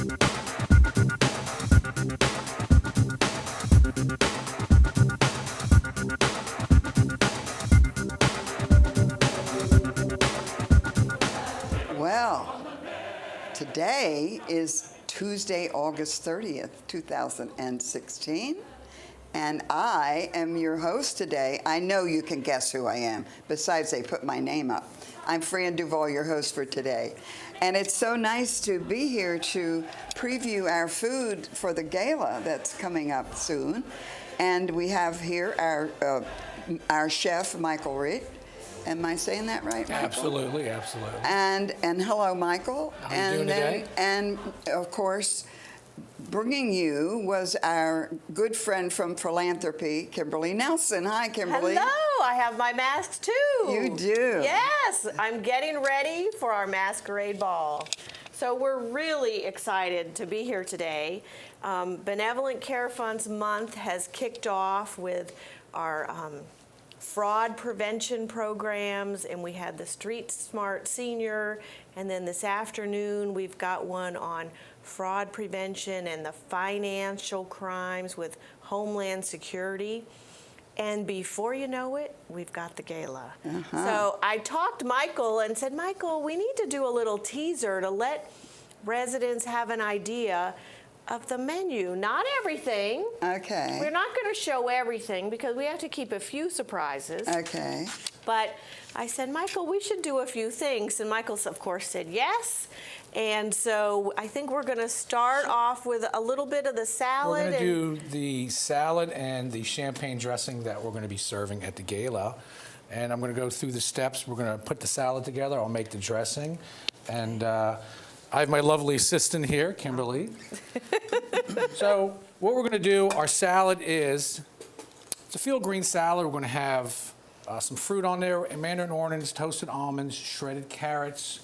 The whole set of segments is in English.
Well, today is Tuesday, August 30th, 2016, and I am your host today. I know you can guess who I am. Besides, they put my name up. I'm Fran Duvall, your host for today. And it's so nice to be here to preview our food for the gala that's coming up soon. And we have here our chef, Michael Reed. Am I saying that right, Michael? Absolutely, absolutely. And hello, Michael. How are you doing today? And of course, bringing you was our good friend from philanthropy, Kimberly Nelson. Hi, Kimberly. Hello, I have my mask too. You do. Yes, I'm getting ready for our masquerade ball. So we're really excited to be here today. Benevolent Care Funds Month has kicked off with our fraud prevention programs, and we had the Street Smart Senior, and then this afternoon we've got one on fraud prevention and the financial crimes with Homeland Security. And before you know it, we've got the gala. So I talked to Michael and said, Michael, we need to do a little teaser to let residents have an idea of the menu. Not everything. Okay. We're not going to show everything because we have to keep a few surprises. Okay. But I said, Michael, we should do a few things. And Michael, of course, said yes. And so I think we're going to start off with a little bit of the salad. We're going to do the salad and the champagne dressing that we're going to be serving at the gala. And I'm going to go through the steps. We're going to put the salad together. I'll make the dressing. And I have my lovely assistant here, Kimberly. So what we're going to do, our salad it's a field green salad. We're going to have some fruit on there, mandarin oranges, toasted almonds, shredded carrots,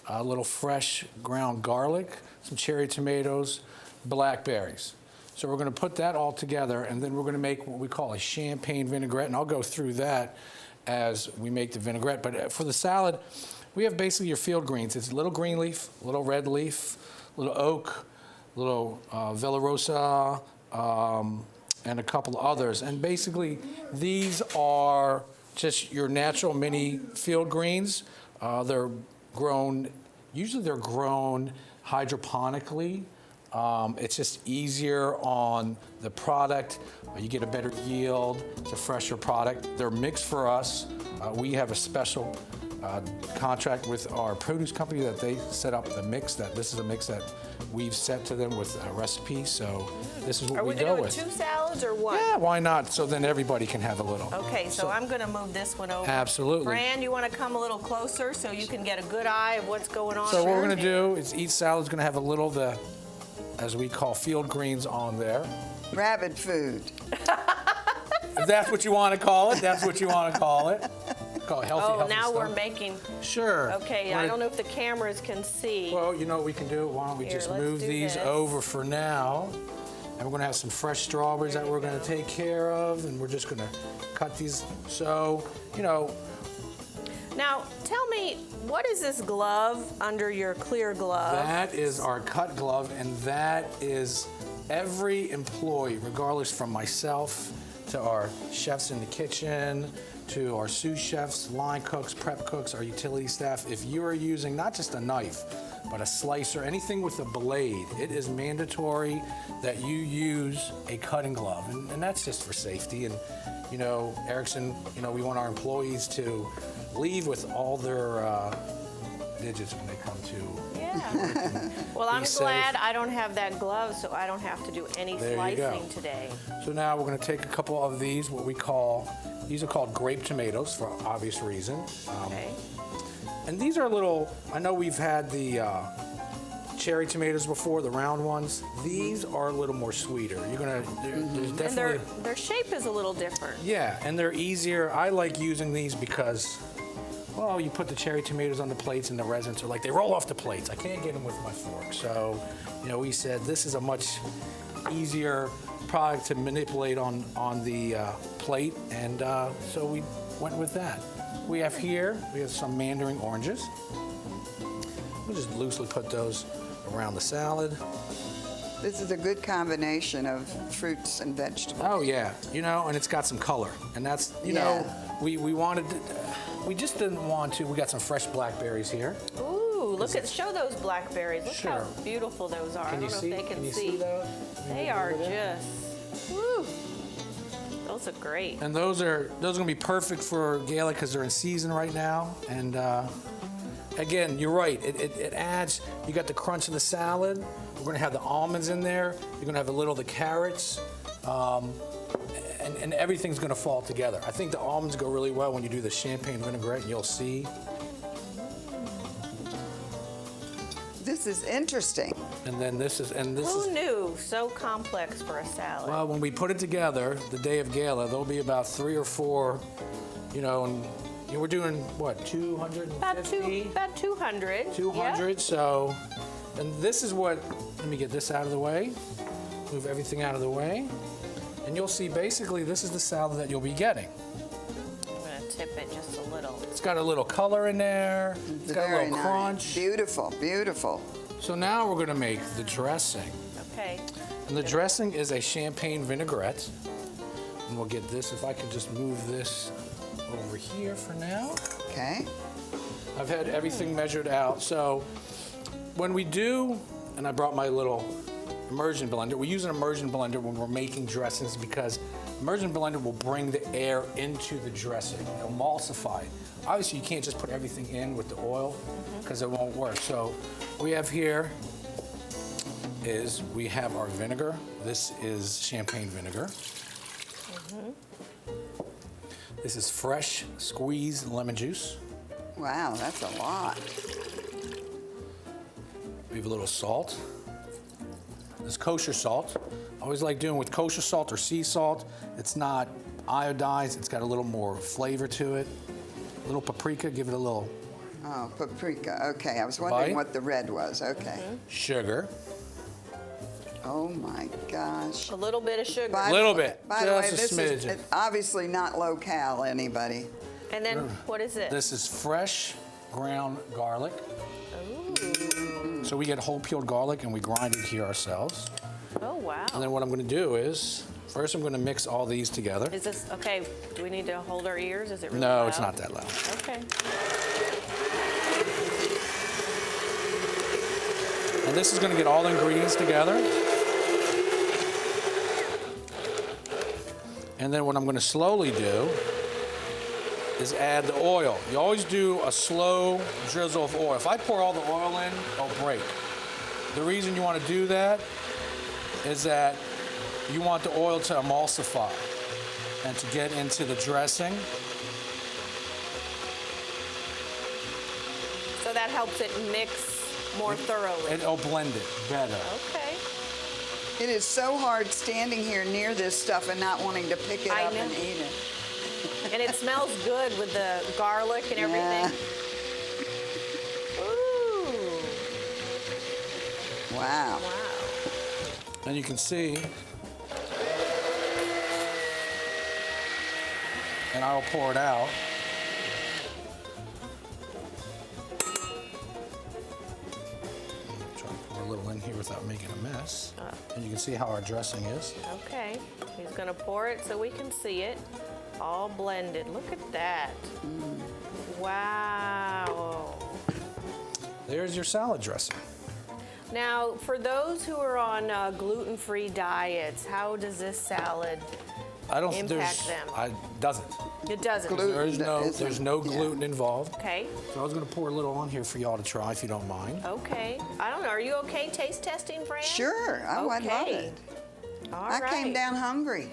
a little fresh ground garlic, some cherry tomatoes, blackberries. So we're going to put that all together, and then we're going to make what we call a champagne vinaigrette, and I'll go through that as we make the vinaigrette. But for the salad, we have basically your field greens. It's a little green leaf, a little red leaf, a little oak, a little Villa Rosa, and a couple of others. And basically, these are just your natural mini field greens. They're grown hydroponically. It's just easier on the product. You get a better yield. It's a fresher product. They're mixed for us. We have a special contract with our produce company that they set up the mix. This is a mix that we've set to them with a recipe. So this is what we go with. Are we doing 2 salads or one? Yeah, why not? So then everybody can have a little. Okay, so I'm going to move this one over. Absolutely. Fran, you want to come a little closer so you can get a good eye of what's going on? So what we're going to do is each salad's going to have a little as we call field greens on there. Rabbit food. If that's what you want to call it, that's what you want to call it. Call it healthy now stuff. we're making. Sure. Okay, I don't know if the cameras can see. Well, you know what we can do? Why don't we just move these over for now? And we're going to have some fresh strawberries that we're going to take care of, and we're just going to cut these. So, Now, tell me, what is this glove under your clear glove? That is our cut glove, and that is every employee, regardless from myself to our chefs in the kitchen, to our sous chefs, line cooks, prep cooks, our utility staff. If you are using not just a knife, but a slicer, anything with a blade, it is mandatory that you use a cutting glove. And that's just for safety. And, Erickson, we want our employees to leave with all their digits when they come to. Yeah. Well, I'm glad I don't have that glove, so I don't have to do any slicing today. So now we're going to take a couple of these, these are called grape tomatoes for obvious reason. Okay. And these are I know we've had the cherry tomatoes before, the round ones. These are a little more sweeter. There's definitely. And their shape is a little different. Yeah, and they're easier. I like using these because, well, you put the cherry tomatoes on the plates and the residents are they roll off the plates. I can't get them with my fork. So, we said this is a much easier product to manipulate on the plate, and so we went with that. We have some mandarin oranges. We'll just loosely put those around the salad. This is a good combination of fruits and vegetables. Oh yeah, you know, and it's got some color, and that's you know, we wanted, we just didn't want to. We got some fresh blackberries here. Ooh, look at, show those blackberries. Look how beautiful those are. I don't know if they can see. those? They are just, woo. Those are great. And those are gonna be perfect for Gala because they're in season right now. And again, you're right. It adds. You got the crunch of the salad. We're gonna have the almonds in there. You're gonna have a little of the carrots, and everything's gonna fall together. I think the almonds go really well when you do the champagne vinaigrette, and you'll see. This is interesting. And then this is Who knew? So complex for a salad. well, when we put it together, the day of Gala, there'll be about 3 or 4, you know, and we're doing what, 250? About 200. 200. Yep. So, and this is what. Let me get this out of the way. Move everything out of the way, and you'll see. Basically, this is the salad that you'll be getting. I'm gonna tip it just a little. It's got a little color in there. It's got a Very little nice. crunch. Beautiful, beautiful. So now we're gonna make the dressing. Okay. And the dressing is a champagne vinaigrette. And we'll get this, if I could just move this over here for now. Okay. I've had everything measured out. So when we do, and I brought my little immersion blender. We use an immersion blender when we're making dressings because immersion blender will bring the air into the dressing. It'll emulsify. Obviously, you can't just put everything in with the oil because it won't work. So we have here is we have our vinegar. This is champagne vinegar. This is fresh squeezed lemon juice. Wow, that's a lot. We have a little salt. This is kosher salt. I always like doing with kosher salt or sea salt. It's not iodized. It's got a little more flavor to it. A little paprika, give it a little. Oh, paprika. Okay, I was wondering Bite. what the red was. Okay. Sugar. Oh my gosh. A little bit of sugar. By Little the- bit, By the way, just a this is smidgen. obviously not low-cal, anybody. And then what is it? This is fresh ground garlic. Ooh. So we get whole peeled garlic and we grind it here ourselves. Oh, wow. And then what I'm going to do is, first I'm going to mix all these together. Is this, okay, do we need to hold our ears? Is it really No, loud? it's not that loud. Okay. And this is going to get all the ingredients together. And then what I'm going to slowly do is add the oil. You always do a slow drizzle of oil. If I pour all the oil in, it'll break. The reason you want to do that is that you want the oil to emulsify and to get into the dressing. So that helps it mix more thoroughly. It'll blend it better. Okay. It is so hard standing here near this stuff and not wanting to pick it I up know. and eat it. And it smells good with the garlic and everything. Ooh. Wow. Wow. And you can see, and I'll pour it out. Try to pour a little in here without making a mess. And you can see how our dressing is. Okay. He's going to pour it so we can see it. All blended. Look at that. Wow. There's your salad dressing. Now, for those who are on gluten-free diets, how does this salad I don't impact them? Doesn't. It doesn't. Gluten. There's no Yeah. gluten involved. Okay. So I was going to pour a little on here for y'all to try if you don't mind. Okay. I don't know. Are you okay taste testing, Fran? Sure, I would love Okay. it. All I right. came down hungry.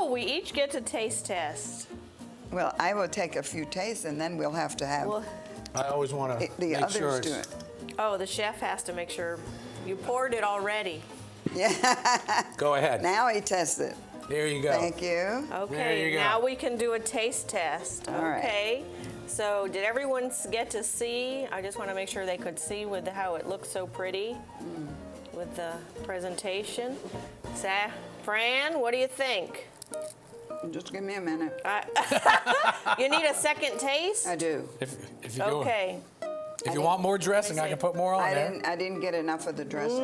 We each get to taste test. Well, I will take a few tastes and then we'll have to have Well, I always want to the make others sure do it's. it. the chef has to make sure you poured it already. Go ahead. Now he tests it. There you go. Thank you. Okay, There you go. now we can do a taste test. All right. Okay. So did everyone get to see? I just want to make sure they could see with how it looks so pretty with the presentation. Fran, what do you think? Just give me a minute. You need a second taste? I do. If you go, Okay. If you want more dressing, I can put more on there. I didn't get enough of the dressing.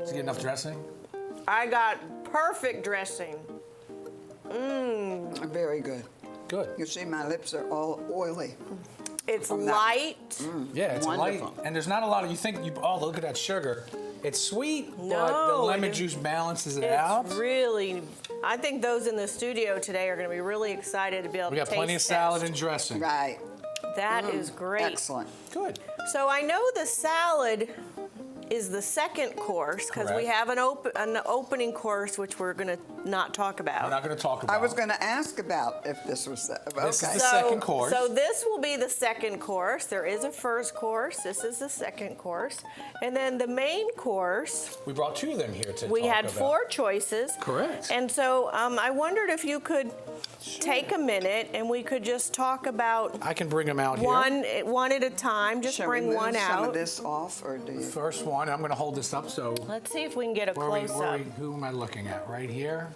Did you get enough dressing? I got perfect dressing. Very good. Good. You see, my lips are all oily. It's From that. light. Yeah, it's Wonderful. light, and there's not a lot of. You think oh, look at that sugar. It's sweet, but the No, lemon it is- juice balances it out. It's really, I think those in the studio today are going to be really excited to be able We to got taste plenty of test. salad and dressing. Right. That is great. Excellent. Good. So I know the salad is the second course because we Correct. have an opening course which we're going to not talk about. We're not going to talk about. I was going to ask about if this was This is okay. the second course. So this will be the second course. There is a first course. This is the second course. And then the main course, We brought two of them here to we talk had about. 4 choices. Correct. And so I wondered if you could take a minute and we could just talk about I can bring them out here. one at a time. Just Shall bring we move one some of out. this off, or do you? First one, I'm going to hold this up. So Let's see if we can get a close up. who am I looking at? Right here.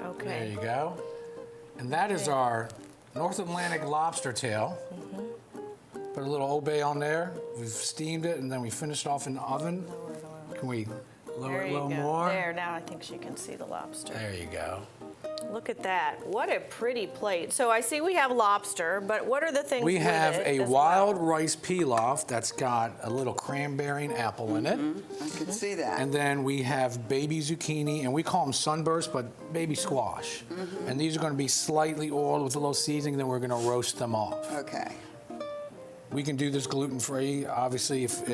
Okay. There you go. And that is our North Atlantic lobster tail. Mm-hmm. Put a little Old Bay on there. We've steamed it, and then we finished off in the oven. Can we lower There it a you little go. more? There, now I think she can see the lobster. There you go. Look at that. What a pretty plate. So I see we have lobster, but what are the things We with have it a as wild well? rice pilaf that's got a little cranberry and apple in it. I can see that. And then we have baby zucchini, and we call them sunburst, but baby squash. And these are going to be slightly oiled with a little seasoning, then we're going to roast them off. Okay. We can do this gluten-free. Obviously, if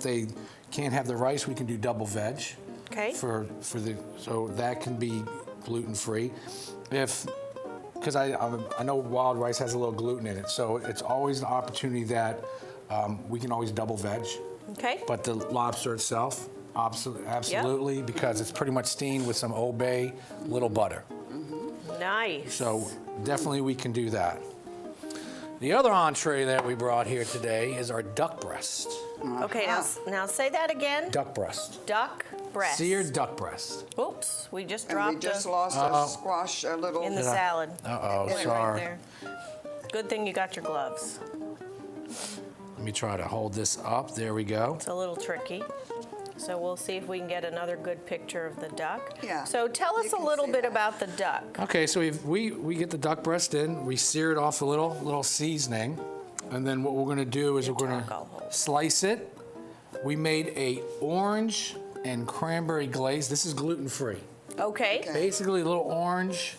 they can't have the rice, we can do double veg. Okay. So that can be gluten-free. Because I know wild rice has a little gluten in it, so it's always an opportunity that we can always double veg. Okay. But the lobster itself, absolutely, because it's pretty much steamed with some Old Bay, little butter. Nice. So definitely we can do that. The other entree that we brought here today is our duck breast. Okay, now say that again. Duck breast. Duck breast. Seared duck breast. Oops, we just And dropped we just a, lost a squash, a little. in the Did I- salad. Uh-oh, Went sorry. Right there. Good thing you got your gloves. Let me try to hold this up. There we go. It's a little tricky. So we'll see if we can get another good picture of the duck. Yeah, So tell us you a can little see bit that. about the duck. Okay, so we get the duck breast in. We sear it off a little seasoning. And then what we're going to do is we're going talk, I'll hold. to slice it. We made a orange and cranberry glaze. This is gluten-free. Okay. Okay. Basically, a little orange,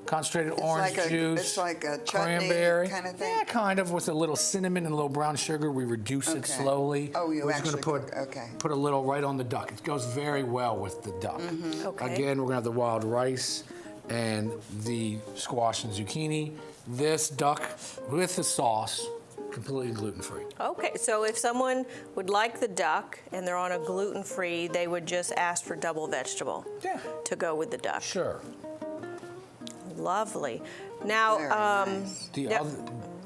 concentrated orange juice. It's like a chutney cranberry kind of thing? Yeah, kind of, with a little cinnamon and a little brown sugar. We reduce it Okay. slowly. Oh, you We're just actually gonna cook- okay. put a little right on the duck. It goes very well with the duck. Okay. Again, we're gonna have the wild rice and the squash and zucchini. This duck with the sauce, completely gluten-free. Okay, so if someone would like the duck and they're on a gluten-free, they would just ask for double vegetable Yeah. to go with the duck. Sure. Lovely. Now, Very nice. The Yep. other,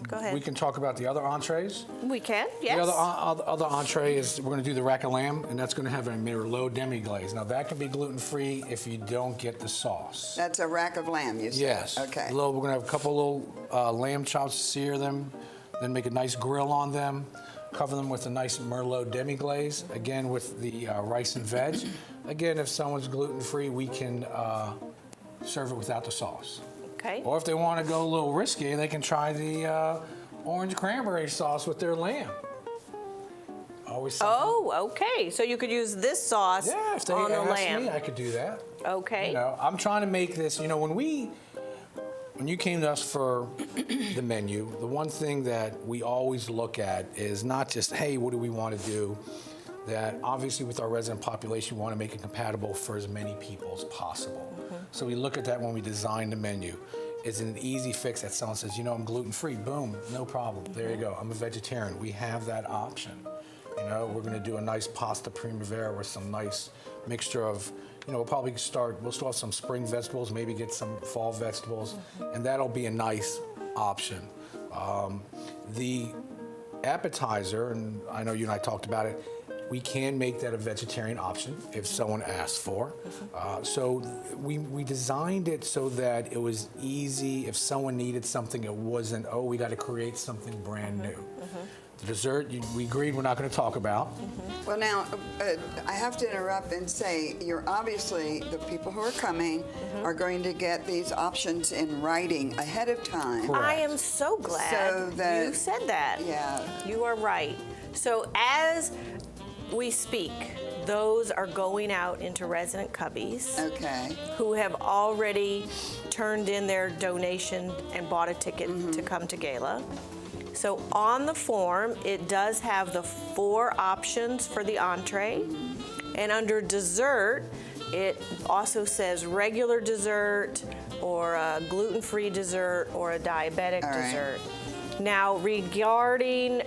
Go ahead. we can talk about the other entrees. we can, yes. The other entree is we're going to do the rack of lamb, and that's going to have a Merlot demi-glaze. Now, that can be gluten-free if you don't get the sauce. That's a rack of lamb, you said? Yes. Okay. We're going to have a couple little lamb chops, sear them, then make a nice grill on them, cover them with a nice Merlot demi-glaze, again with the rice and veg. Again, if someone's gluten-free, we can serve it without the sauce. Okay. Or if they want to go a little risky, they can try the orange cranberry sauce with their lamb. Always something. Oh, okay. So you could use this sauce Yeah, if they on the ask lamb. me, I could do that. Okay. You know, I'm trying to make this, when you came to us for the menu, the one thing that we always look at is not just, hey, what do we want to do? That obviously with our resident population, we want to make it compatible for as many people as possible. So we look at that when we design the menu. Is it an easy fix that someone says, I'm gluten-free, boom, no problem. There you go, I'm a vegetarian. We have that option. We're going to do a nice pasta primavera with some nice mixture of, we'll still have some spring vegetables, maybe get some fall vegetables, and that'll be a nice option. The appetizer, and I know you and I talked about it, we can make that a vegetarian option if someone asks for. So we designed it so that it was easy if someone needed something. It wasn't, oh, we got to create something brand new. The dessert, we agreed we're not going to talk about. Well, now, I have to interrupt and say, you're obviously, the people who are coming are going to get these options in writing ahead of time. Correct. I am so glad So that- you said that. Yeah. You are right. So as we speak, those are going out into resident cubbies Okay. who have already turned in their donation and bought a ticket to come to Gala. So on the form, it does have the 4 options for the entree. And under dessert, it also says regular dessert or a gluten-free dessert or a diabetic All right. dessert. Now, regarding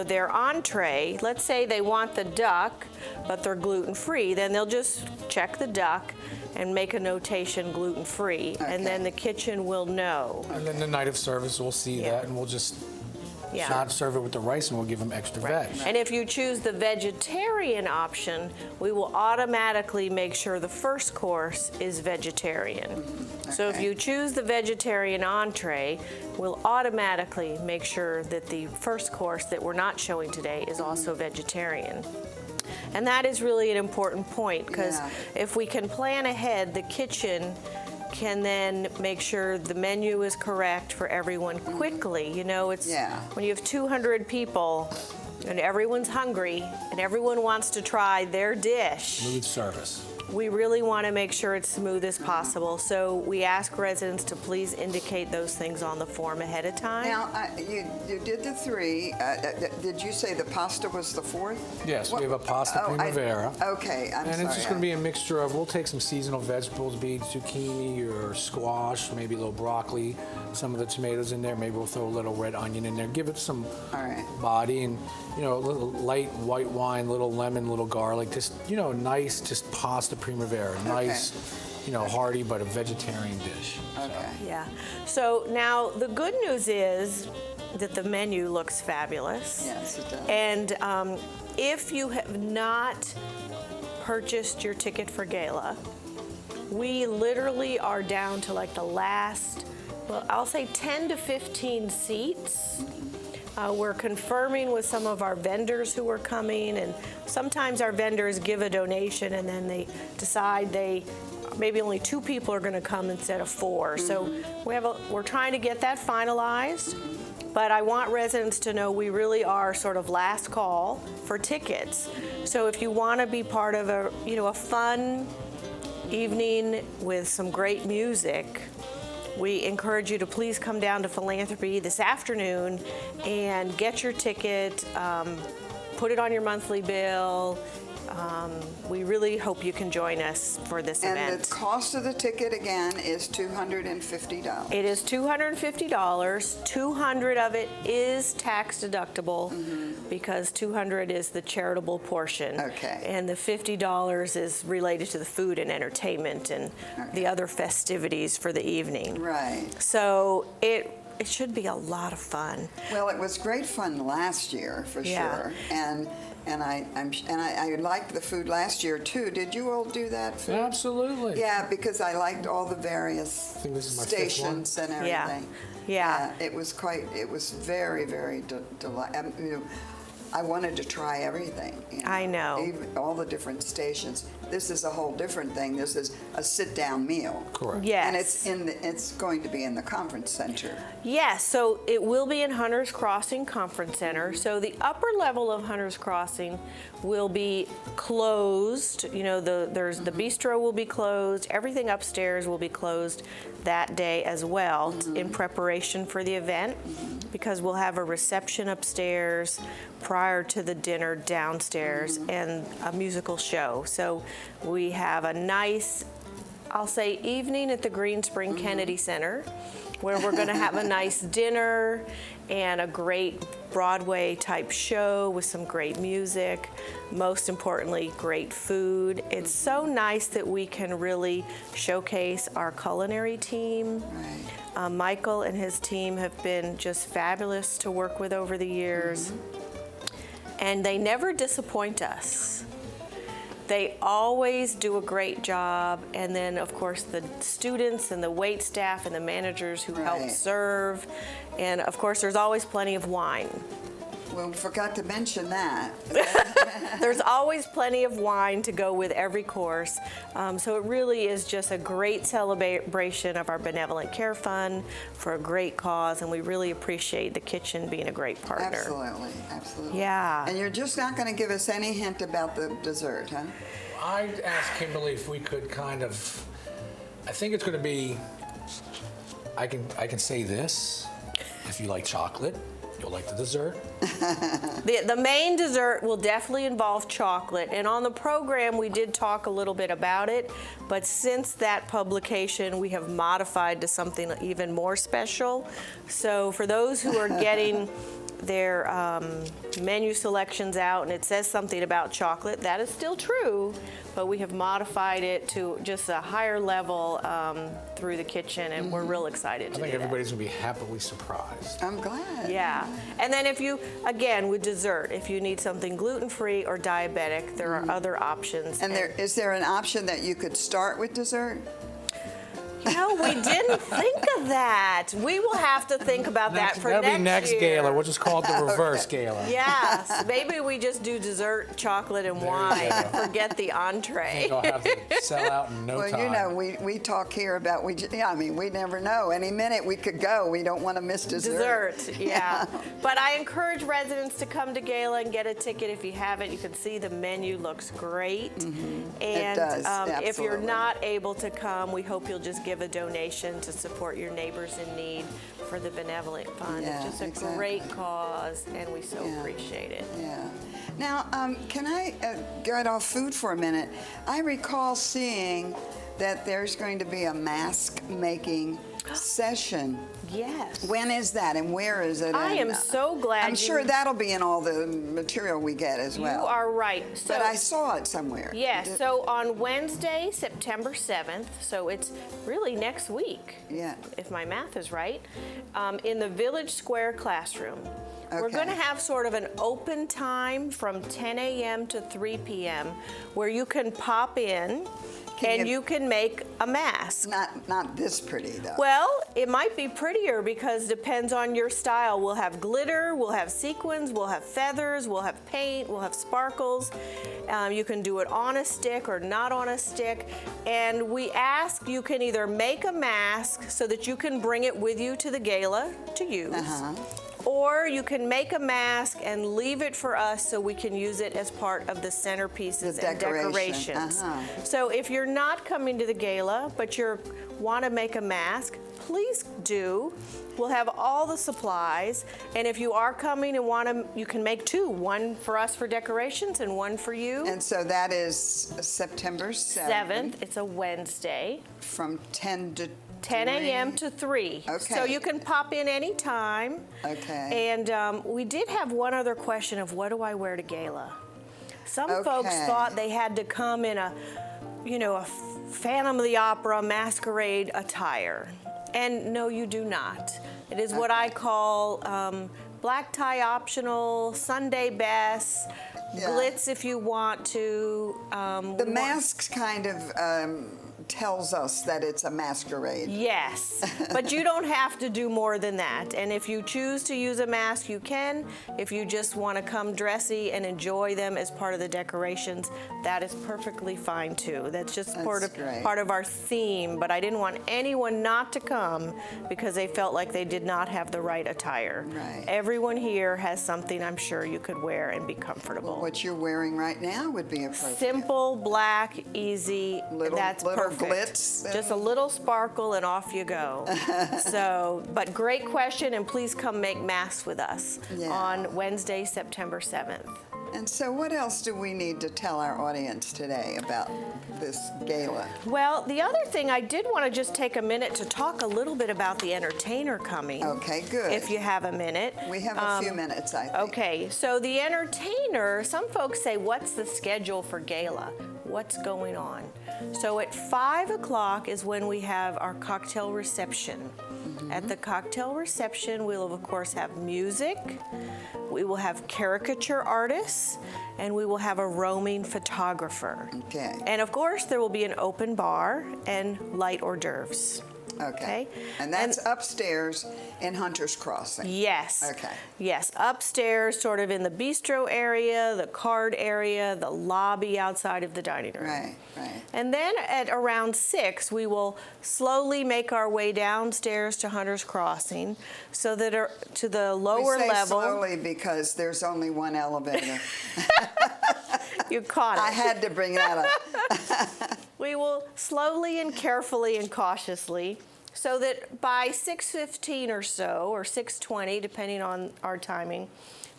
their entree, let's say they want the duck, but they're gluten-free, then they'll just check the duck and make a notation gluten-free, and then the kitchen will know. And then the night of service, we'll see Yeah. that, and we'll just Yeah. not serve it with the rice, and we'll give them extra veg. And if you choose the vegetarian option, we will automatically make sure the first course is vegetarian. So if Okay. you choose the vegetarian entree, we'll automatically make sure that the first course that we're not showing today is also vegetarian. And that is really an important point, because Yeah. if we can plan ahead, the kitchen can then make sure the menu is correct for everyone quickly. You know, it's Yeah. when you have 200 people and everyone's hungry and everyone wants to try their dish, Smooth service. we really want to make sure it's smooth as possible. So we ask residents to please indicate those things on the form ahead of time. Now, you did the 3. Did you say the pasta was the 4th? Yes, we have a pasta primavera. Okay, I'm And sorry. it's just going to be a mixture of, we'll take some seasonal vegetables, be it zucchini or squash, maybe a little broccoli, some of the tomatoes in there, maybe we'll throw a little red onion in there, give it some All right. body, and, a little light white wine, little lemon, little garlic, just, nice, just pasta primavera, nice, hearty, but a vegetarian dish. Okay. Yeah. So now the good news is that the menu looks fabulous. Yes, it does. And if you have not purchased your ticket for Gala, we literally are down to like the last, well, I'll say 10 to 15 seats. We're confirming with some of our vendors who are coming, and sometimes our vendors give a donation and then they decide maybe only 2 people are going to come instead of 4. So we're trying to get that finalized. But I want residents to know we really are sort of last call for tickets. So if you want to be part of a fun evening with some great music, we encourage you to please come down to Philanthropy this afternoon and get your ticket, put it on your monthly bill. We really hope you can join us for this And event. the cost of the ticket, again, is $250. It is $250. $200 of it is tax deductible because $200 is the charitable portion. Okay. And the $50 is related to the food and entertainment and the other festivities for the evening. Right. So it should be a lot of fun. Well, it was great fun last year, for Yeah. sure. And I liked the food last year too. Did you all do that food? Absolutely. Yeah, because I liked all the various I think this is my 5th stations and everything. Yeah. It was very, very delightful. I wanted to try everything. I know. Even all the different stations. This is a whole different thing. This is a sit-down meal. Correct. Yes. And it's going to be in the conference center. Yes, so it will be in Hunters Crossing Conference Center. So the upper level of Hunters Crossing will be closed. The bistro will be closed. Everything upstairs will be closed that day as well in preparation for the event, because we'll have a reception upstairs prior to the dinner downstairs and a musical show. So we have a nice, I'll say, evening at the Green Spring Kennedy Center, where we're going to have a nice dinner and a great Broadway type show with some great music, most importantly, great food. It's so nice that we can really showcase our culinary team. Right. Michael and his team have been just fabulous to work with over the years. and they never disappoint us. They always do a great job, and then of course the students and the wait staff and the managers who help Right. serve, and of course there's always plenty of wine. Well, we forgot to mention that. There's always plenty of wine to go with every course. So it really is just a great celebration of our Benevolent Care Fund for a great cause, and we really appreciate the kitchen being a great partner. Absolutely, absolutely. Yeah. And you're just not going to give us any hint about the dessert, huh? I asked Kimberly if we could kind of, I think it's going to be, I can say this, if you like chocolate, you'll like the dessert. The main dessert will definitely involve chocolate, and on the program we did talk a little bit about it, but since that publication we have modified to something even more special. So for those who are getting their menu selections out and it says something about chocolate, that is still true, but we have modified it to just a higher level through the kitchen, and we're real excited to I think do that. everybody's going to be happily surprised. I'm glad. Yeah, and then if you, again, with dessert, if you need something gluten-free or diabetic, there are other options. And is there an option that you could start with dessert? No, we didn't think of that. We will have to think about that for That'll next be next year. gala. We'll just call it the reverse gala. Yes, maybe we just do dessert, chocolate, and wine, and forget the I entree. think I'll have to sell out in no Well, time. you know, we talk here about, we never know. Any minute we could go. We don't want to miss dessert. Dessert, yeah. But I encourage residents to come to Gala and get a ticket if you haven't. You can see the menu looks great. And does, if you're absolutely. not able to come, we hope you'll just give a donation to support your neighbors in need for the Benevolent Fund. Yeah, It's just a exactly. great cause, and we so Yeah. appreciate it. Yeah. Now, can I get off food for a minute? I recall seeing that there's going to be a mask making session. Yes. When is that and where is it? I And, am so glad I'm sure you- that'll be in all the material we get as well. You are right. So, But I saw it somewhere. yes, so on Wednesday, September 7th, so it's really next week. Yeah. If my math is right, in the Village Square classroom. We're Okay. going to have sort of an open time from 10 a.m. to 3 p.m. where you can pop in and you can make a mask. Not this pretty though. Well, it might be prettier because depends on your style. We'll have glitter, we'll have sequins, we'll have feathers, we'll have paint, we'll have sparkles. You can do it on a stick or not on a stick. And we ask you can either make a mask so that you can bring it with you to the gala to use. Or you can make a mask and leave it for us so we can use it as part of the centerpieces The and decoration. decorations. So if you're not coming to the gala, but you want to make a mask, please do. We'll have all the supplies, and if you are coming and want to, you can make two, one for us for decorations and one for you. And so that is September 7th. It's a Wednesday. From 10 to 10 a.m. 3. to 3. Okay. So you can pop in anytime. Okay. And we did have one other question of what do I wear to gala? Some folks Okay. thought they had to come in a Phantom of the Opera masquerade attire. And no, you do not. It is what I call black tie optional, Sunday best, Yeah. glitz if you want to. The mask kind of tells us that it's a masquerade. Yes, but you don't have to do more than that. And if you choose to use a mask, you can. If you just want to come dressy and enjoy them as part of the decorations, that is perfectly fine too. That's just great. part of our theme, but I didn't want anyone not to come because they felt like they did not have the right attire. Right. Everyone here has something I'm sure you could wear and be comfortable. What you're wearing right now would be appropriate. Simple, black, easy, that's little perfect. glitz. Just a little sparkle and off you go. But great question, and please come make masks with us Yeah. on Wednesday, September 7th. And so what else do we need to tell our audience today about this gala? Well, the other thing, I did want to just take a minute to talk a little bit about the entertainer coming. Okay, good. If you have a minute. We have a few minutes, I think. Okay, so the entertainer, some folks say, what's the schedule for gala? What's going on? So at 5 o'clock is when we have our cocktail reception. At the cocktail reception, we will of course have music, we will have caricature artists, and we will have a roaming photographer. Okay. And of course, there will be an open bar and light hors d'oeuvres. Okay. And that's upstairs in Hunter's Crossing. Yes. Okay. Yes, upstairs, sort of in the bistro area, the card area, the lobby outside of the dining room. Right, right. And then at around 6, we will slowly make our way downstairs to Hunter's Crossing so that to the lower we say level. slowly because there's only one elevator. You caught it. I had to bring that up. We will slowly and carefully and cautiously, so that by 6:15 or so, or 6:20, depending on our timing,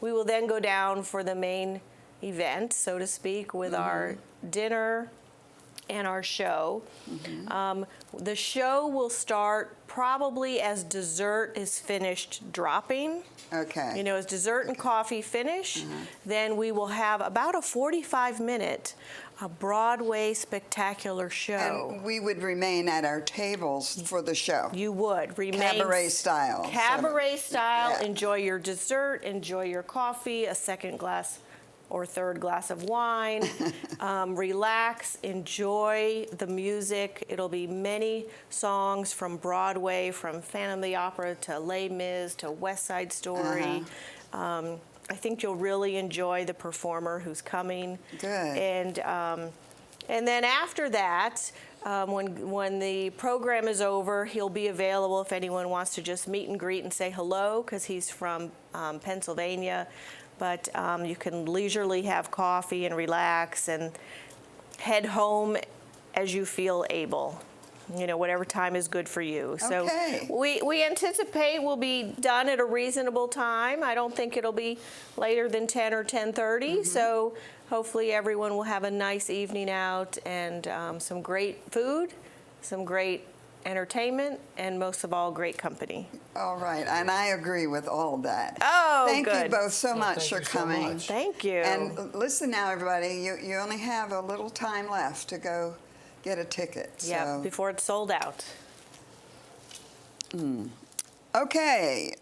we will then go down for the main event, so to speak, with our dinner and our show. The show will start probably as dessert is finished dropping. Okay. You know, as dessert and coffee finish, then we will have about a 45-minute Broadway spectacular show. And we would remain at our tables for the show. You would remain Cabaret style. Cabaret style. Yeah. Enjoy your dessert, enjoy your coffee, a second glass or third glass of wine. Relax, enjoy the music. It'll be many songs from Broadway, from Phantom of the Opera to Les Mis to West Side Story. I think you'll really enjoy the performer who's coming. Good. And then after that, when the program is over, he'll be available if anyone wants to just meet and greet and say hello, because he's from Pennsylvania. But you can leisurely have coffee and relax and head home as you feel able. You know, whatever time is good for you. Okay. So we anticipate we'll be done at a reasonable time. I don't think it'll be later than 10 or 10:30. So hopefully everyone will have a nice evening out and some great food, some great entertainment, and most of all, great company. All right, and I agree with all of that. Oh, Thank good. you both so much thank for you so coming. much. Thank you. And listen now, everybody, you only have a little time left to go get a ticket. Yeah, So. before it's sold out. Okay,